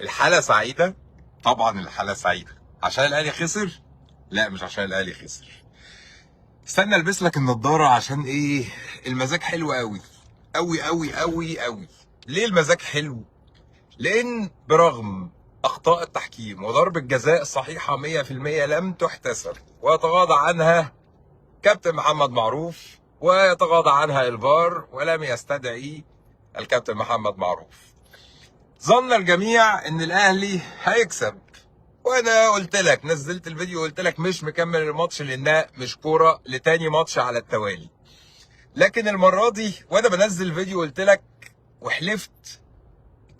الحالة سعيدة. طبعا الحالة سعيدة عشان الاهلي خسر. لا، مش عشان الاهلي خسر. استنى البس لك النضارة عشان ايه. المزاج حلو قوي قوي قوي قوي قوي. ليه المزاج حلو؟ لان برغم اخطاء التحكيم وضرب الجزاء الصحيحة 100% لم تحتسب ويتغاضى عنها كابتن محمد معروف، ويتغاضى عنها الفار، ولم يستدعي الكابتن محمد معروف. ظن الجميع ان الاهلي هيكسب، وانا قلت لك، نزلت الفيديو قلت لك مش مكمل الماتش لانها مش كوره لتاني ماتش على التوالي. لكن المره دي وانا بنزل الفيديو قلت لك وحلفت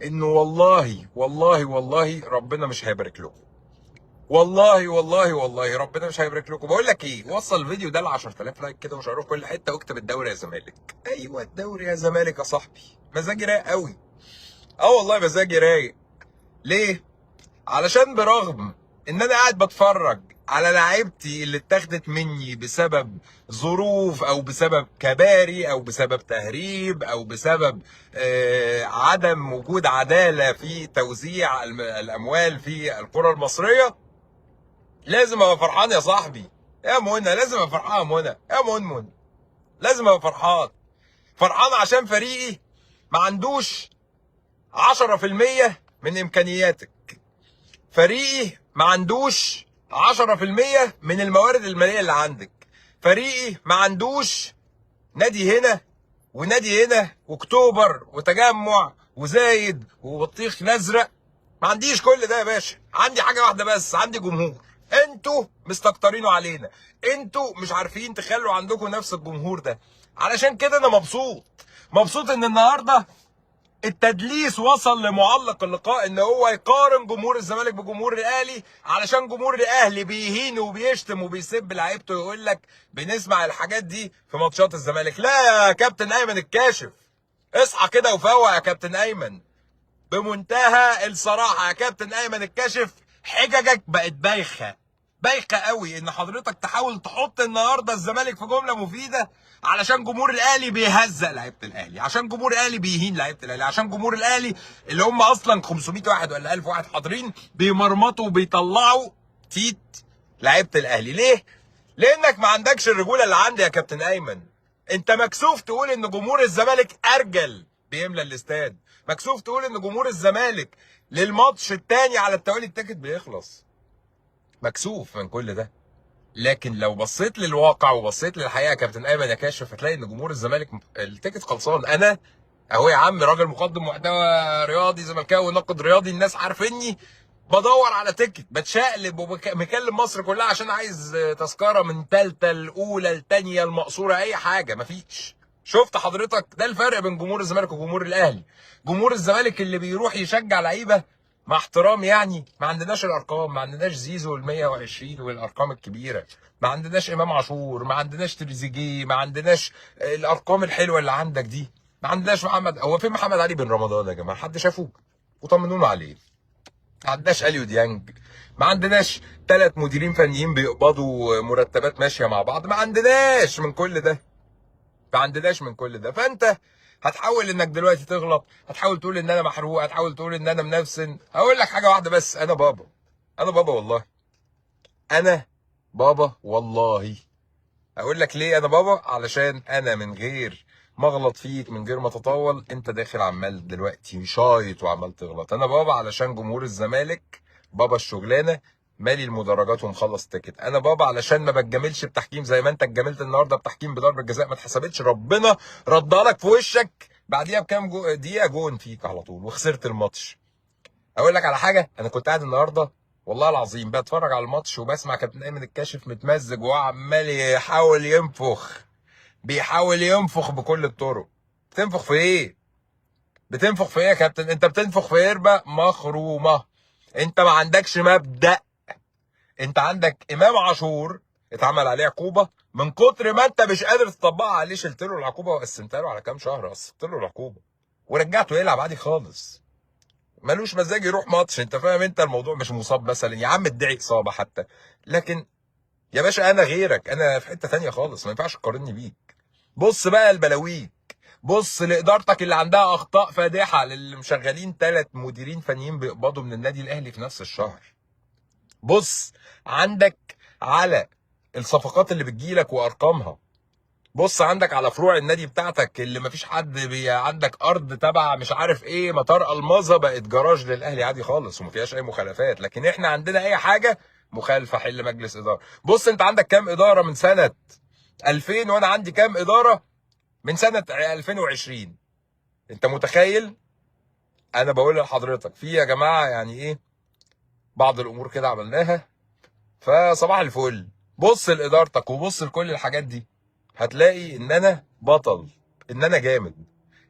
انه والله والله والله ربنا مش هيبارك لكم. والله والله والله ربنا مش هيبارك لكم. بقول لك ايه، وصل الفيديو ده ل 10000 لايك كده وشيره في كل حته، واكتب الدوري يا زمالك. ايوه الدوري يا زمالك يا صاحبي. مزاجي رايق قوي. والله مزاجي رايق. ليه؟ علشان برغم ان انا قاعد بتفرج على لعيبتي اللي اتاخدت مني بسبب ظروف او بسبب كباري او بسبب تهريب او بسبب عدم وجود عدالة في توزيع الاموال في الكرة المصرية، لازم ابقى فرحان يا صاحبي. يا منى لازم ابقى فرحان. يا منى، يا منى لازم ابقى فرحان. فرحان عشان فريقي ما عندوش 10% من امكانياتك. فريقي ما عندوش 10% من الموارد المالية اللي عندك. فريقي ما عندوش نادي هنا ونادي هنا واكتوبر وتجمع وزايد وبطيخ الازرق. ما عنديش كل ده يا باشا. عندي حاجة واحدة بس، عندي جمهور. انتوا مستكترينه علينا. انتوا مش عارفين تخلوا عندكم نفس الجمهور ده. علشان كده انا مبسوط. مبسوط ان النهارده التدليس وصل لمعلق اللقاء ان هو يقارن جمهور الزمالك بجمهور الاهلي، علشان جمهور الاهلي بيهين وبيشتم وبيسب لعيبته، ويقول لك بنسمع الحاجات دي في ماتشات الزمالك. لا يا كابتن ايمن الكاشف، اصحى كده وفوق يا كابتن ايمن. بمنتهى الصراحه يا كابتن ايمن الكاشف، حججك بقت بايخه. بايخه قوي ان حضرتك تحاول تحط النهارده الزمالك في جمله مفيده علشان جمهور الاهلي بيهزق لعيبه الاهلي، عشان جمهور الاهلي بيهين لعيبه الاهلي، عشان جمهور الاهلي اللي هم اصلا 500 واحد ولا 1000 واحد حاضرين بيمرمطوا وبيطلعوا تيت لعيبه الاهلي. ليه؟ لانك ما عندكش الرجوله اللي عندي يا كابتن ايمن. انت مكسوف تقول ان جمهور الزمالك ارجل بيملى الاستاد. مكسوف تقول ان جمهور الزمالك للماتش الثاني على التوالي التيكت بيخلص. مكسوف من كل ده. لكن لو بصيت للواقع وبصيت للحقيقه يا كابتن ايمن يا كاشف، هتلاقي ان جمهور الزمالك التيكت خلصان. انا اهو يا عم راجل مقدم محتوى رياضي زملكاوي ناقد رياضي، الناس عارفيني بدور على تيكت، بتشقلب ومكلم مصر كلها عشان عايز تذكره من ثالثه الاولى الثانيه المقصوره، اي حاجه مفيش. شفت حضرتك؟ ده الفرق بين جمهور الزمالك وجمهور الاهلي. جمهور الزمالك اللي بيروح يشجع لعيبه، مع احترام يعني، ما عندناش الارقام، ما عندناش زيزو ال 120 والارقام الكبيره، ما عندناش امام عاشور، ما عندناش تريزيجيه، ما عندناش الارقام الحلوه اللي عندك دي، ما عندناش محمد. هو فين محمد علي بن رمضان يا جماعه؟ حد شافوه؟ وطمنونا عليه. ما عندناش اليو ديانج. ما عندناش 3 مديرين فنيين بيقبضوا مرتبات ماشيه مع بعض. ما عندناش من كل ده. ما عندناش من كل ده. فانت هتحاول انك دلوقتي تغلط، هتحاول تقول ان انا محروق، هتحاول تقول ان انا منفسن. هقول لك حاجه واحده بس، انا بابا. انا بابا والله. انا بابا والله. اقول لك ليه انا بابا؟ علشان انا من غير ما اغلط فيك، من غير ما تطول، انت داخل عمال دلوقتي شايط وعمال تغلط. انا بابا علشان جمهور الزمالك، بابا الشغلانه، مالي المدرجات ومخلص تيكت. انا بابا علشان ما بتجاملش بتحكيم زي ما انت اتجاملت النهارده بتحكيم بضربه جزاء ما اتحسبتش، ربنا ردها لك في وشك بعديها بكام دقيقه جون فيك على طول وخسرت الماتش. اقول لك على حاجه، انا كنت قاعد النهارده والله العظيم بتفرج على الماتش وبسمع كابتن ايمن الكاشف متمزج وعمال يحاول ينفخ، بيحاول ينفخ بكل الطرق. بتنفخ في ايه؟ بتنفخ في ايه يا كابتن؟ انت بتنفخ في قربة مخرومه. انت ما عندكش مبدأ. انت عندك امام عاشور اتعمل عليه عقوبه، من كتر ما انت مش قادر تطبقها عليه شلت له العقوبه وقسمت له على كام شهر، قسمت له العقوبه ورجعته يلعب عادي خالص. ملوش مزاج يروح ماتش. انت فاهم؟ انت الموضوع مش مصاب مثلا، يا عم ادعي اصابه حتى، لكن يا باشا انا غيرك، انا في حته ثانيه خالص، ما ينفعش تقارني بيك. بص بقى البلاويك، بص لادارتك اللي عندها اخطاء فادحه، للي مشغلين 3 مديرين فنيين بيقبضوا من النادي الاهلي في نفس الشهر. بص عندك على الصفقات اللي بتجيلك وارقامها. بص عندك على فروع النادي بتاعتك اللي مفيش حد عندك ارض تبع مش عارف ايه مطار الماظه بقت جراج للاهلي عادي خالص وما فيهاش اي مخالفات، لكن احنا عندنا اي حاجه مخالفه حل مجلس اداره. بص انت عندك كام اداره من سنه 2000 وانا عندي كام اداره من سنه 2020؟ انت متخيل؟ انا بقول لحضرتك في يا جماعه يعني ايه بعض الامور كده عملناها فصباح الفل. بص لادارتك وبص لكل الحاجات دي هتلاقي ان انا بطل، ان انا جامد،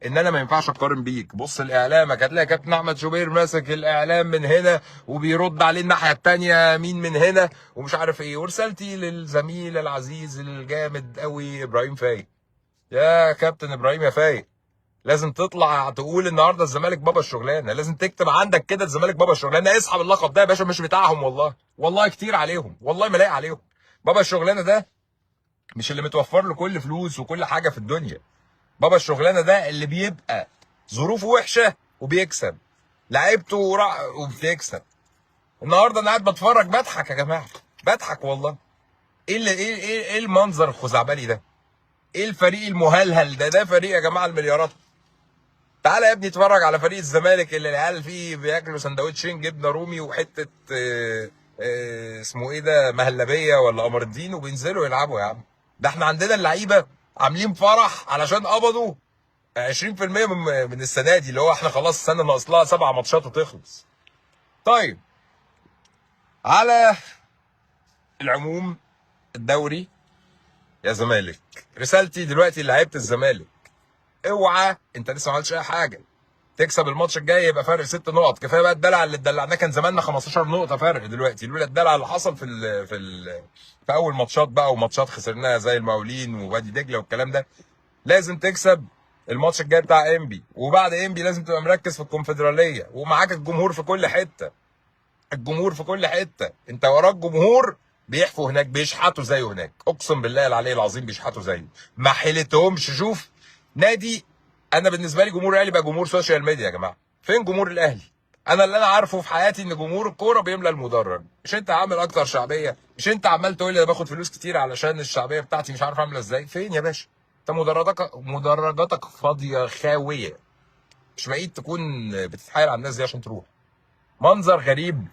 ان انا ما ينفعش اقارن بيك. بص لاعلامك هتلاقي كابتن احمد شوبير ماسك الاعلام من هنا وبيرد عليه الناحيه الثانيه مين من هنا ومش عارف ايه. ورسالتي للزميل العزيز الجامد قوي ابراهيم فايق، يا كابتن ابراهيم يا فايق، لازم تطلع تقول النهارده الزمالك بابا الشغلانه، لازم تكتب عندك كده الزمالك بابا الشغلانه. اسحب اللقب ده يا باشا، مش بتاعهم والله، والله كتير عليهم، والله ما لاقي عليهم. بابا الشغلانه ده مش اللي متوفر له كل فلوس وكل حاجه في الدنيا. بابا الشغلانه ده اللي بيبقى ظروفه وحشه وبيكسب، لعيبته وبتكسب. النهارده انا قاعد بتفرج بضحك يا جماعه، بضحك والله. ايه اللي ايه المنظر الخزعبلي ده؟ ايه الفريق المهلهل ده؟ ده فريق يا جماعه المليارات. تعالى يا ابني اتفرج على فريق الزمالك اللي العيال فيه بياكلوا سندوتشين جبنه رومي وحته اسمه ايه ده مهلبيه ولا قمر الدين وبينزلوا يلعبوا يا عم. ده احنا عندنا اللعيبه عاملين فرح علشان قبضوا 20% من السنه دي، اللي هو احنا خلاص السنه ناقص لها 7 ماتشات وتخلص. طيب على العموم الدوري يا زمالك، رسالتي دلوقتي لعيبه الزمالك، اوعى انت لسه ما عملتش اي حاجه تكسب الماتش الجاي يبقى فرق 6 نقط. كفايه بقى الدلع اللي اتدلعناه، كان زماننا 15 نقطه فرق دلوقتي لولا الدلع اللي حصل في اول ماتشات بقى، وماتشات خسرناها زي المقاولين ووادي دجله والكلام ده. لازم تكسب الماتش الجاي بتاع انبي، وبعد انبي لازم تبقى مركز في الكونفدراليه ومعاك الجمهور في كل حته. الجمهور في كل حته، انت وراك جمهور بيحفوا هناك، بيشحتوا زيه هناك، اقسم بالله العلي العظيم بيشحتوا زيه، ما حيلتهمش. شوف نادي، انا بالنسبه لي جمهور الاهلي بقى جمهور سوشيال ميديا يا جماعه. فين جمهور الاهلي؟ انا اللي انا عارفه في حياتي ان جمهور الكوره بيملى المدرج. مش انت عامل اكتر شعبيه؟ مش انت عمال تقول لي انا باخد فلوس كتير علشان الشعبيه بتاعتي مش عارف عامله ازاي؟ فين يا باشا؟ انت مدرجاتك فاضيه خاويه، مش بعيد تكون بتتحايل على الناس دي عشان تروح. منظر غريب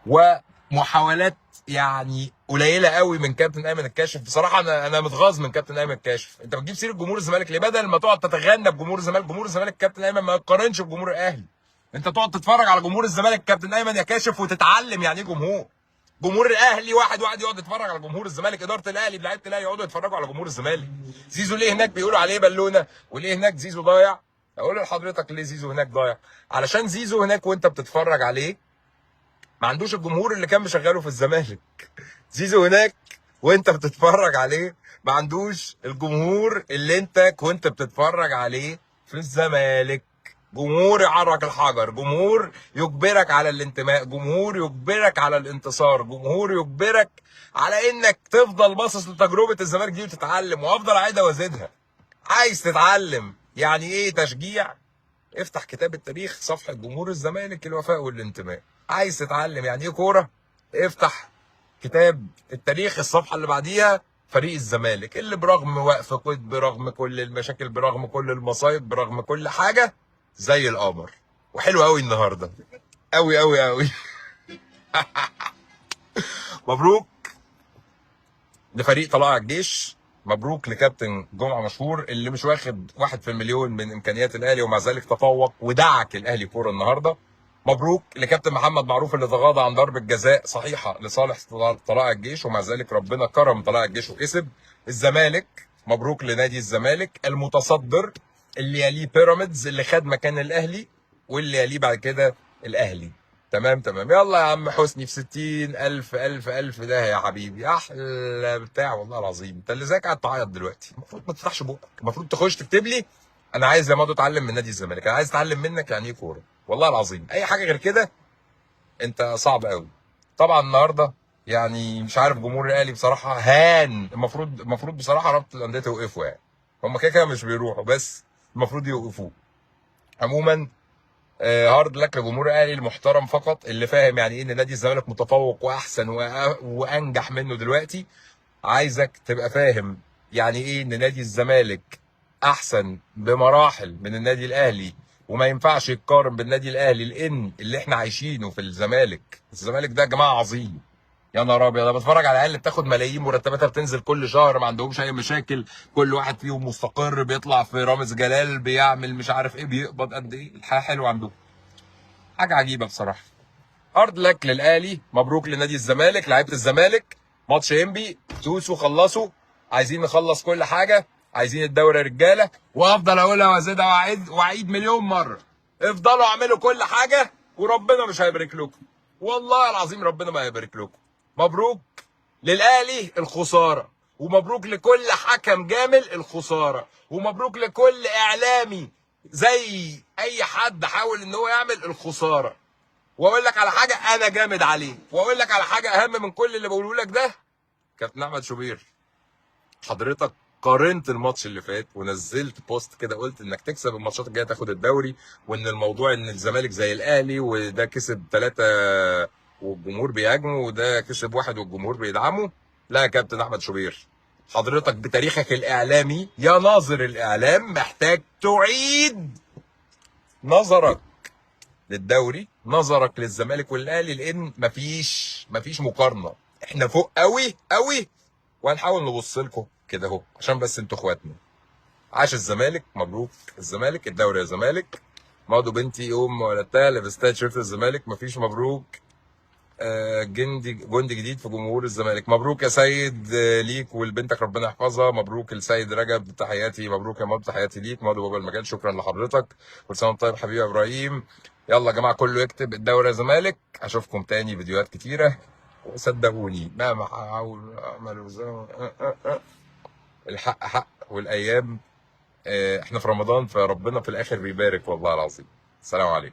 ومحاولات يعني قليله قوي من كابتن ايمن الكاشف. بصراحه انا متغاظ من كابتن ايمن الكاشف. انت بتجيب سيره جمهور الزمالك ليه؟ بدل ما تقعد تتغنى بجمهور الزمالك، جمهور الزمالك كابتن ايمن ما يقارنش بجمهور الاهلي. انت تقعد تتفرج على جمهور الزمالك كابتن ايمن يا كاشف وتتعلم يعني ايه جمهور. جمهور الاهلي واحد يقعد يتفرج على جمهور الزمالك، اداره الاهلي بلعيبه الاهلي يقعدوا يتفرجوا على جمهور الزمالك. زيزو ليه هناك بيقولوا عليه بالونه، وليه هناك زيزو ضايع؟ اقول لحضرتك ليه زيزو هناك ضايع. علشان زيزو هناك وانت بتتفرج عليه ما عندوش الجمهور اللي كان مشغله في الزمالك. زيزو هناك وانت بتتفرج عليه ما عندوش الجمهور اللي انت كنت بتتفرج عليه في الزمالك. جمهور يعرك الحجر، جمهور يجبرك على الانتماء، جمهور يجبرك على الانتصار، جمهور يجبرك على انك تفضل باصص لتجربه الزمالك دي وتتعلم. وافضل اعيدها وازيدها، عايز تتعلم يعني ايه تشجيع؟ افتح كتاب التاريخ صفحة جمهور الزمالك الوفاء والانتماء. عايز تتعلم يعني ايه كورة؟ افتح كتاب التاريخ الصفحة اللي بعديها فريق الزمالك اللي برغم وقف قيد، برغم كل المشاكل، برغم كل المصايب، برغم كل حاجة زي القمر. وحلو قوي النهارده، قوي قوي قوي. مبروك لفريق طلائع الجيش، مبروك لكابتن جمعه مشهور اللي مش واخد 1 في المليون من امكانيات الاهلي ومع ذلك تفوق ودعك الاهلي كوره النهارده. مبروك لكابتن محمد معروف اللي تغاضى عن ضربه جزاء صحيحه لصالح طلائع الجيش ومع ذلك ربنا كرم طلائع الجيش وكسب. الزمالك، مبروك لنادي الزمالك المتصدر اللي يليه بيراميدز اللي خد مكان الاهلي واللي يليه بعد كده الاهلي. تمام تمام. يلا يا عم حسني في 60,000 ألف ده يا حبيبي، أحلى بتاع والله العظيم. أنت اللي زيك قاعد تعيط دلوقتي، المفروض ما تفتحش بقك، المفروض تخش تكتب لي أنا عايز يا مادو أتعلم من نادي الزمالك، أنا عايز أتعلم منك يعني إيه كورة، والله العظيم. أي حاجة غير كده أنت صعب قوي. طبعا النهارده يعني مش عارف جمهور الأهلي بصراحة هان. المفروض بصراحة رابطة الأندية توقفوا يعني، هم كده كده مش بيروحوا، بس المفروض يوقفوه. عموما هارد لك لجمهور الاهلي المحترم فقط اللي فاهم يعني ايه ان نادي الزمالك متفوق واحسن وانجح منه دلوقتي. عايزك تبقى فاهم يعني ايه ان نادي الزمالك احسن بمراحل من النادي الاهلي، وما ينفعش يتقارن بالنادي الاهلي، لان اللي احنا عايشينه في الزمالك ده يا جماعه عظيم. يا نهار ابيض، انا بتفرج على العيال اللي بتاخد ملايين مرتباتها بتنزل كل شهر، ما عندهمش اي مشاكل، كل واحد فيهم مستقر، بيطلع في رامز جلال، بيعمل مش عارف ايه، بيقبض قد ايه، الحياه حلوه عندهم. حاجه عجيبه بصراحه. هارد لك للاهلي، مبروك لنادي الزمالك، لعيبه الزمالك، ماتش انبي توسوا خلصوا، عايزين نخلص كل حاجه، عايزين الدوري يا رجاله، وافضل اقولها وازيدها واعيد مليون مره، افضلوا اعملوا كل حاجه وربنا مش هيبارك لكم، والله العظيم ربنا ما هيبارك لكم. مبروك للاهلي الخساره، ومبروك لكل حكم جامل الخساره، ومبروك لكل اعلامي زي اي حد حاول ان هو يعمل الخساره. واقول لك على حاجه انا جامد عليه، واقول لك على حاجه اهم من كل اللي بقوله لك ده. كابتن احمد شوبير، حضرتك قارنت الماتش اللي فات ونزلت بوست كده قلت انك تكسب الماتشات الجايه تاخد الدوري، وان الموضوع ان الزمالك زي الاهلي وده كسب 3 والجمهور بيهاجمه، وده كسب 1 والجمهور بيدعمه. لا يا كابتن احمد شوبير، حضرتك بتاريخك الاعلامي يا ناظر الاعلام محتاج تعيد نظرك للدوري، نظرك للزمالك والاهلي، لان مفيش مقارنه. احنا فوق قوي قوي، وهنحاول نبص لكم كده اهو عشان بس انتوا اخواتنا. عاش الزمالك، مبروك الزمالك الدوري يا زمالك. ماضو بنتي يوم ولدتها لبستها تيشيرت الزمالك، مفيش مبروك. جندي جديد في جمهور الزمالك. مبروك يا سيد ليك ولبنتك ربنا يحفظها. مبروك السيد رجب، تحياتي. مبروك يا ماضو، تحياتي ليك. ماضو بابا المجال، شكرا لحضرتك، كل سنه وانت طيب حبيبي يا ابراهيم. يلا يا جماعه كله يكتب الدوري يا زمالك. اشوفكم تاني فيديوهات كتيره، وصدقوني مهما حاول اعمل الحق حق، والايام احنا في رمضان، فربنا في الاخر بيبارك والله العظيم. السلام عليكم.